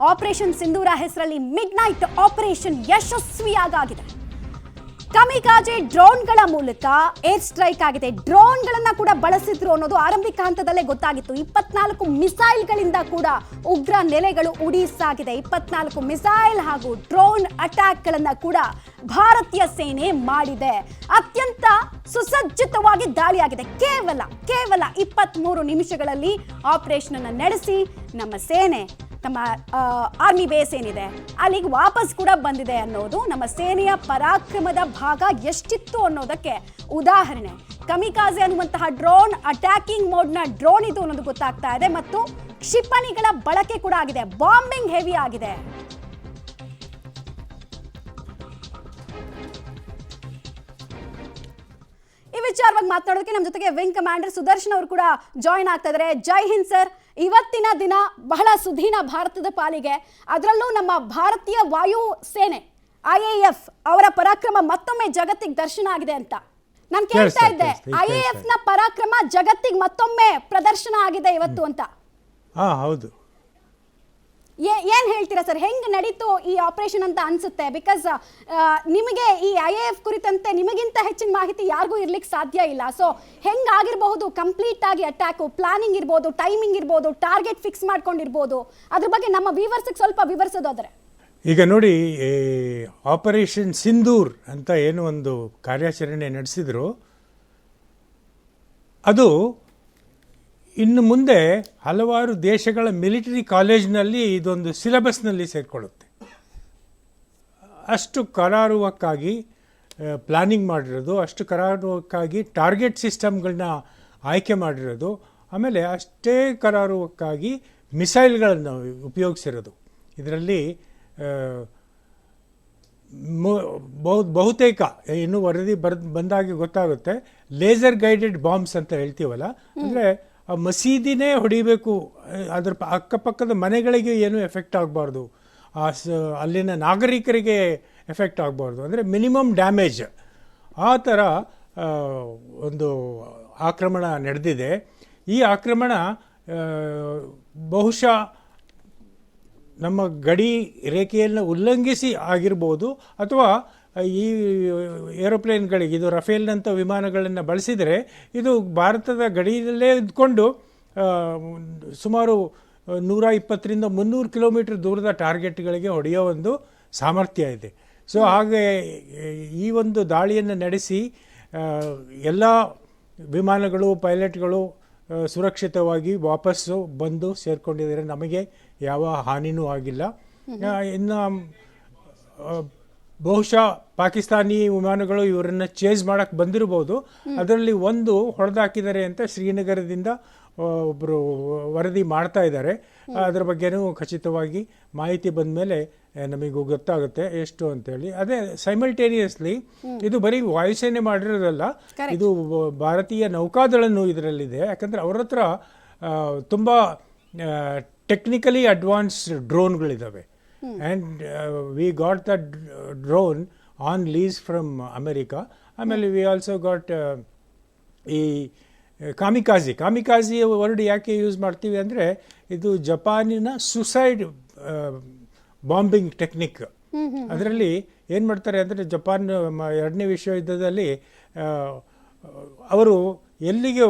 Operation ಸಿಂಧೂರ ಹೆಸರಲ್ಲಿ mid night operation ಯಶಸ್ವಿಯಾಗಿದೆ. ಕಮಿಕಾಜೆ ಡ್ರೋನ್ಗಳ ಮೂಲಕ ಏರ್ ಸ್ಟ್ರೈಕ್ ಆಗಿದೆ. ಡ್ರೋನ್ಗಳನ್ನ ಕೂಡ ಬಳಸಿದ್ರು ಅನ್ನೋದು ಆರಂಭಿಕ ಹಂತದಲ್ಲೇ ಗೊತ್ತಾಗಿತ್ತು. 24 ಮಿಸೈಲ್ಗಳಿಂದ ಕೂಡ ಉಗ್ರ ನೆಲೆಗಳು ಉಡೀಸಾಗಿದೆ. 24 ಮಿಸೈಲ್ ಹಾಗೂ ಡ್ರೋನ್ ಅಟ್ಯಾಕ್ಗಳನ್ನ ಕೂಡ ಭಾರತೀಯ ಸೇನೆ ಮಾಡಿದೆ. ಅತ್ಯಂತ ಸುಸಜ್ಜಿತವಾಗಿ ದಾಳಿಯಾಗಿದೆ. ಕೇವಲ 23 ನಿಮಿಷಗಳಲ್ಲಿ ಆಪರೇಷನ್ ಅನ್ನು ನಡೆಸಿ ನಮ್ಮ ಸೇನೆ ನಮ್ಮ ಆರ್ಮಿ ಬೇಸ್ ಏನಿದೆ ಅಲ್ಲಿಗೆ ವಾಪಸ್ ಕೂಡ ಬಂದಿದೆ ಅನ್ನೋದು ನಮ್ಮ ಸೇನೆಯ ಪರಾಕ್ರಮದ ಭಾಗ ಎಷ್ಟಿತ್ತು ಅನ್ನೋದಕ್ಕೆ ಉದಾಹರಣೆ. ಕಮಿಕಾಜೆ ಅನ್ನುವಂತಹ ಡ್ರೋನ್ ಅಟ್ಯಾಕಿಂಗ್ ಮೋಡ್ನ ಡ್ರೋನ್ ಇದು ಅನ್ನೋದು ಗೊತ್ತಾಗ್ತಾ ಇದೆ ಮತ್ತು ಕ್ಷಿಪಣಿಗಳ ಬಳಕೆ ಕೂಡ ಆಗಿದೆ. ಬಾಂಬಿಂಗ್ ಹೆವಿ ಆಗಿದೆ. ಈ ವಿಚಾರವಾಗಿ ಮಾತನಾಡೋದಕ್ಕೆ ನಮ್ಮ ಜೊತೆಗೆ ವಿಂಗ್ ಕಮಾಂಡರ್ ಸುದರ್ಶನ್ ಅವರು ಕೂಡ ಜಾಯಿನ್ ಆಗ್ತಾ ಇದ್ದಾರೆ. ಜೈ ಹಿಂದ್ ಸರ್. ಇವತ್ತಿನ ದಿನ ಬಹಳ ಸುದೀನ ಭಾರತದ ಪಾಲಿಗೆ, ಅದರಲ್ಲೂ ನಮ್ಮ ಭಾರತೀಯ ವಾಯು ಸೇನೆ IAF ಅವರ ಪರಾಕ್ರಮ ಮತ್ತೊಮ್ಮೆ ಜಗತ್ತಿಗೆ ದರ್ಶನ ಆಗಿದೆ ಅಂತ ನಾನು ಕೇಳ್ತಾ ಇದ್ದೆ. IAF ನ ಪರಾಕ್ರಮ ಜಗತ್ತಿಗೆ ಮತ್ತೊಮ್ಮೆ ಪ್ರದರ್ಶನ ಆಗಿದೆ ಇವತ್ತು ಅಂತ. ಹೌದು. ಏನ್ ಹೇಳ್ತೀರಾ ಸರ್, ಹೆಂಗ್ ನಡೀತು ಈ ಆಪರೇಷನ್ ಅಂತ ಅನ್ಸುತ್ತೆ? ಬಿಕಾಸ್ ನಿಮಗೆ ಈ IAF ಕುರಿತಂತೆ ನಿಮಗಿಂತ ಹೆಚ್ಚಿನ ಮಾಹಿತಿ ಯಾರಿಗೂ ಇರ್ಲಿಕ್ಕೆ ಸಾಧ್ಯ ಇಲ್ಲ. ಸೊ ಹೆಂಗಾಗಿರಬಹುದು ಕಂಪ್ಲೀಟ್ ಆಗಿ ಅಟ್ಯಾಕ್ ಪ್ಲಾನಿಂಗ್ ಇರ್ಬೋದು, ಟೈಮಿಂಗ್ ಇರ್ಬೋದು, ಟಾರ್ಗೆಟ್ ಫಿಕ್ಸ್ ಮಾಡ್ಕೊಂಡಿರ್ಬೋದು, ಅದ್ರ ಬಗ್ಗೆ ನಮ್ಮ ವ್ಯೂವರ್ಸ್ಗೆ ಸ್ವಲ್ಪ ವಿವರಿಸೋದಾದ್ರೆ. ಈಗ ನೋಡಿ, ಆಪರೇಷನ್ ಸಿಂಧೂರ್ ಅಂತ ಏನು ಒಂದು ಕಾರ್ಯಾಚರಣೆ ನಡೆಸಿದ್ರು, ಅದು ಇನ್ನು ಮುಂದೆ ಹಲವಾರು ದೇಶಗಳ ಮಿಲಿಟರಿ ಕಾಲೇಜ್ನಲ್ಲಿ ಇದೊಂದು ಸಿಲೆಬಸ್ನಲ್ಲಿ ಸೇರಿಕೊಳ್ಳುತ್ತೆ. ಅಷ್ಟು ಕರಾರುವಕ್ಕಾಗಿ ಪ್ಲಾನಿಂಗ್ ಮಾಡಿರೋದು, ಅಷ್ಟು ಕರಾರುವಕ್ಕಾಗಿ ಟಾರ್ಗೆಟ್ ಸಿಸ್ಟಮ್ಗಳನ್ನ ಆಯ್ಕೆ ಮಾಡಿರೋದು, ಆಮೇಲೆ ಅಷ್ಟೇ ಕರಾರುವಕ್ಕಾಗಿ ಮಿಸೈಲ್ಗಳನ್ನು ಉಪಯೋಗಿಸಿರೋದು. ಇದರಲ್ಲಿ ಬಹುತೇಕ ಇನ್ನೂ ವರದಿ ಬಂದಾಗಿ ಗೊತ್ತಾಗುತ್ತೆ, ಲೇಸರ್ ಗೈಡೆಡ್ ಬಾಂಬ್ಸ್ ಅಂತ ಹೇಳ್ತೀವಲ್ಲ, ಅಂದರೆ ಆ ಮಸೀದಿನೇ ಹೊಡಿಬೇಕು, ಅದರ ಅಕ್ಕಪಕ್ಕದ ಮನೆಗಳಿಗೆ ಏನೂ ಎಫೆಕ್ಟ್ ಆಗಬಾರ್ದು, ಅಲ್ಲಿನ ನಾಗರಿಕರಿಗೆ ಎಫೆಕ್ಟ್ ಆಗಬಾರ್ದು, ಅಂದರೆ ಮಿನಿಮಮ್ ಡ್ಯಾಮೇಜ್, ಆ ಥರ ಒಂದು ಆಕ್ರಮಣ ನಡೆದಿದೆ. ಈ ಆಕ್ರಮಣ ಬಹುಶಃ ನಮ್ಮ ಗಡಿ ರೇಖೆಯನ್ನು ಉಲ್ಲಂಘಿಸಿ ಆಗಿರ್ಬೋದು, ಅಥವಾ ಈ ಏರೋಪ್ಲೇನ್ಗಳಿಗೆ, ಇದು ರಫೇಲ್ನಂಥ ವಿಮಾನಗಳನ್ನು ಬಳಸಿದರೆ ಇದು ಭಾರತದ ಗಡಿಯಲ್ಲೇ ಇದ್ಕೊಂಡು ಸುಮಾರು 120ರಿಂದ 300 ಕಿಲೋಮೀಟರ್ ದೂರದ ಟಾರ್ಗೆಟ್ಗಳಿಗೆ ಹೊಡೆಯೋ ಒಂದು ಸಾಮರ್ಥ್ಯ ಇದೆ. ಸೊ ಹಾಗೆ ಈ ಒಂದು ದಾಳಿಯನ್ನು ನಡೆಸಿ ಎಲ್ಲ ವಿಮಾನಗಳು, ಪೈಲಟ್ಗಳು ಸುರಕ್ಷಿತವಾಗಿ ವಾಪಸ್ಸು ಬಂದು ಸೇರಿಕೊಂಡಿದ್ದಾರೆ. ನಮಗೆ ಯಾವ ಹಾನಿನೂ ಆಗಿಲ್ಲ. ಇನ್ನು ಬಹುಶಃ ಪಾಕಿಸ್ತಾನಿ ವಿಮಾನಗಳು ಇವರನ್ನು ಚೇಸ್ ಮಾಡೋಕ್ಕೆ ಬಂದಿರಬಹುದು. ಅದರಲ್ಲಿ ಒಂದು ಹೊಡೆದಾಕಿದ್ದಾರೆ ಅಂತ ಶ್ರೀನಗರದಿಂದ ಒಬ್ಬರು ವರದಿ ಮಾಡ್ತಾ ಇದ್ದಾರೆ. ಅದರ ಬಗ್ಗೆನೂ ಖಚಿತವಾಗಿ ಮಾಹಿತಿ ಬಂದ ಮೇಲೆ ನಮಗೂ ಗೊತ್ತಾಗುತ್ತೆ ಎಷ್ಟು ಅಂತೇಳಿ. ಅದೇ ಸೈಮಲ್ಟೇನಿಯಸ್ಲಿ ಇದು ಬರೀ ವಾಯುಸೇನೆ ಮಾಡಿರೋದಲ್ಲ, ಇದು ಭಾರತೀಯ ನೌಕಾದಳನೂ ಇದರಲ್ಲಿದೆ. ಯಾಕಂದರೆ ಅವ್ರ ಹತ್ರ ತುಂಬ ಟೆಕ್ನಿಕಲಿ ಅಡ್ವಾನ್ಸ್ಡ್ ಡ್ರೋನ್ಗಳಿದ್ದಾವೆ. And we got that drone on lease from America. ಆಮೇಲೆ we also got ಈ ಕಾಮಿಕಾಜಿ ವರ್ಡ್ ಯಾಕೆ ಯೂಸ್ ಮಾಡ್ತೀವಿ ಅಂದರೆ, ಇದು ಜಪಾನಿನ ಸುಸೈಡ್ ಬಾಂಬಿಂಗ್ ಟೆಕ್ನಿಕ್. ಅದರಲ್ಲಿ ಏನು ಮಾಡ್ತಾರೆ ಅಂದರೆ, ಜಪಾನ್ 2ನೇ ವಿಶ್ವಯುದ್ಧದಲ್ಲಿ ಅವರು ಎಲ್ಲಿಗೆ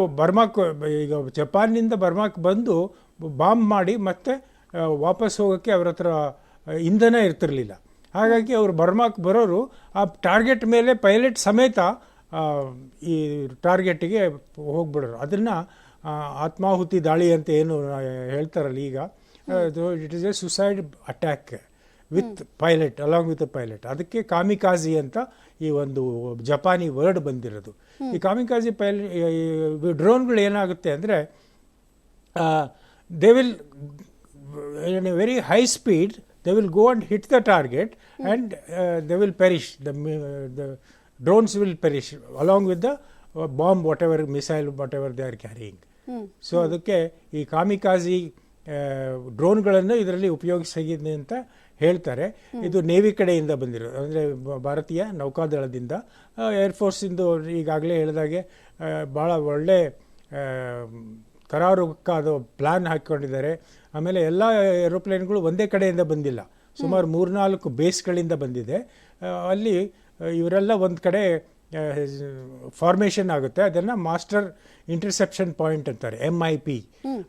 ಈಗ ಜಪಾನ್ನಿಂದ ಬರ್ಮಾಕ್ಕೆ ಬಂದು ಬಾಂಬ್ ಮಾಡಿ ಮತ್ತೆ ವಾಪಸ್ ಹೋಗೋಕ್ಕೆ ಅವ್ರ ಹತ್ರ ಇಂಧನ ಇರ್ತಿರಲಿಲ್ಲ. ಹಾಗಾಗಿ ಅವರು ಬರ್ಮಾಕ್ಕೆ ಬರೋರು ಆ ಟಾರ್ಗೆಟ್ ಮೇಲೆ ಪೈಲಟ್ ಸಮೇತ ಈ ಟಾರ್ಗೆಟಿಗೆ ಹೋಗ್ಬಿಡೋರು. ಅದನ್ನು ಆತ್ಮಾಹುತಿ ದಾಳಿ ಅಂತ ಏನು ಹೇಳ್ತಾರಲ್ಲ ಈಗ, it is A suicide attack with pilot, along with pilot. ಅದಕ್ಕೆ ಕಾಮಿಕಾಜಿ ಅಂತ ಈ ಒಂದು ಜಪಾನಿ ವರ್ಡ್ ಬಂದಿರೋದು. ಈ ಕಾಮಿಕಾಜಿ ಡ್ರೋನ್ಗಳು ಏನಾಗುತ್ತೆ ಅಂದರೆ, they will in a very high speed, they will go and hit the target and they will perish. The drones will perish along with the bomb, whatever missile, whatever they are carrying. So ಅದಕ್ಕೆ ಈ ಕಾಮಿಕಾಜಿ ಡ್ರೋನ್ಗಳನ್ನು ಇದರಲ್ಲಿ ಉಪಯೋಗಿಸಿದೆ ಅಂತ ಹೇಳ್ತಾರೆ. ಇದು navy ಕಡೆಯಿಂದ ಬಂದಿರೋದು, ಅಂದರೆ ಭಾರತೀಯ ನೌಕಾದಳದಿಂದ. ಏರ್ಫೋರ್ಸಿಂದು ಈಗಾಗಲೇ ಹೇಳಿದಾಗೆ ಭಾಳ ಒಳ್ಳೆ ಕರಾರುಕ್ಕಾದ ಪ್ಲ್ಯಾನ್ ಹಾಕ್ಕೊಂಡಿದ್ದಾರೆ. ಆಮೇಲೆ ಎಲ್ಲ ಏರೋಪ್ಲೇನ್ಗಳು ಒಂದೇ ಕಡೆಯಿಂದ ಬಂದಿಲ್ಲ, ಸುಮಾರು 3-4 ಬೇಸ್ಗಳಿಂದ ಬಂದಿದೆ. ಅಲ್ಲಿ ಇವರೆಲ್ಲ ಒಂದು ಕಡೆ ಫಾರ್ಮೇಷನ್ ಆಗುತ್ತೆ, ಅದನ್ನು ಮಾಸ್ಟರ್ ಇಂಟರ್ಸೆಪ್ಷನ್ ಪಾಯಿಂಟ್ ಅಂತಾರೆ, MIP.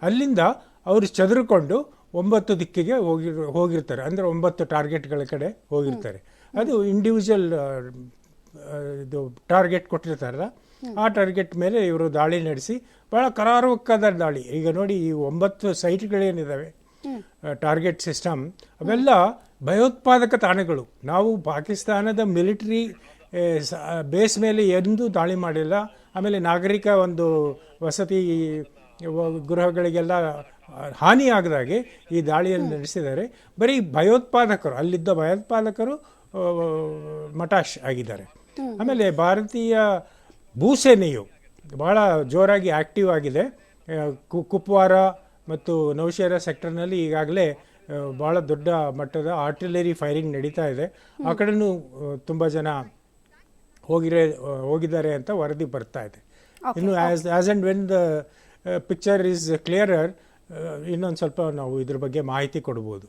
ಅಲ್ಲಿಂದ ಅವರು ಚದುರಿಕೊಂಡು 9 ದಿಕ್ಕಿಗೆ ಹೋಗಿರ್ತಾರೆ, ಅಂದರೆ 9 ಟಾರ್ಗೆಟ್ಗಳ ಕಡೆ ಹೋಗಿರ್ತಾರೆ. ಅದು ಇಂಡಿವಿಜುವಲ್ ಇದು ಟಾರ್ಗೆಟ್ ಕೊಟ್ಟಿರ್ತಾರಲ್ಲ, ಆ ಟಾರ್ಗೆಟ್ ಮೇಲೆ ಇವರು ದಾಳಿ ನಡೆಸಿ ಭಾಳ ಕರಾರುವಕ್ಕಾದ ದಾಳಿ. ಈಗ ನೋಡಿ, ಈ 9 ಸೈಟ್ಗಳೇನಿದ್ದಾವೆ ಟಾರ್ಗೆಟ್ ಸಿಸ್ಟಮ್, ಅವೆಲ್ಲ ಭಯೋತ್ಪಾದಕ ತಾಣಗಳು. ನಾವು ಪಾಕಿಸ್ತಾನದ ಮಿಲಿಟರಿ ಬೇಸ್ ಮೇಲೆ ಎಂದೂ ದಾಳಿ ಮಾಡಿಲ್ಲ. ಆಮೇಲೆ ನಾಗರಿಕ ಒಂದು ವಸತಿ ಗೃಹಗಳಿಗೆಲ್ಲ ಹಾನಿ ಆಗದಾಗೆ ಈ ದಾಳಿಯನ್ನು ನಡೆಸಿದ್ದಾರೆ. ಬರೀ ಭಯೋತ್ಪಾದಕರು, ಅಲ್ಲಿದ್ದ ಭಯೋತ್ಪಾದಕರು ಮಟಾಶ್ ಆಗಿದ್ದಾರೆ. ಆಮೇಲೆ ಭಾರತೀಯ ಭೂಸೇನೆಯು ಭಾಳ ಜೋರಾಗಿ ಆ್ಯಕ್ಟಿವ್ ಆಗಿದೆ. ಕುಪ್ವಾರ ಮತ್ತು ನೌಶೇರಾ ಸೆಕ್ಟರ್ನಲ್ಲಿ ಈಗಾಗಲೇ ಭಾಳ ದೊಡ್ಡ ಮಟ್ಟದ ಆರ್ಟಿಲರಿ ಫೈರಿಂಗ್ ನಡೀತಾ ಇದೆ. ಆ ಕಡೆನೂ ತುಂಬ ಜನ ಹೋಗಿದ್ದಾರೆ ಅಂತ ವರದಿ ಬರ್ತಾ ಇದೆ. ಇನ್ನು as and when the picture is clearer, ಇನ್ನೊಂದು ಸ್ವಲ್ಪ ನಾವು ಇದ್ರ ಬಗ್ಗೆ ಮಾಹಿತಿ ಕೊಡ್ಬೋದು.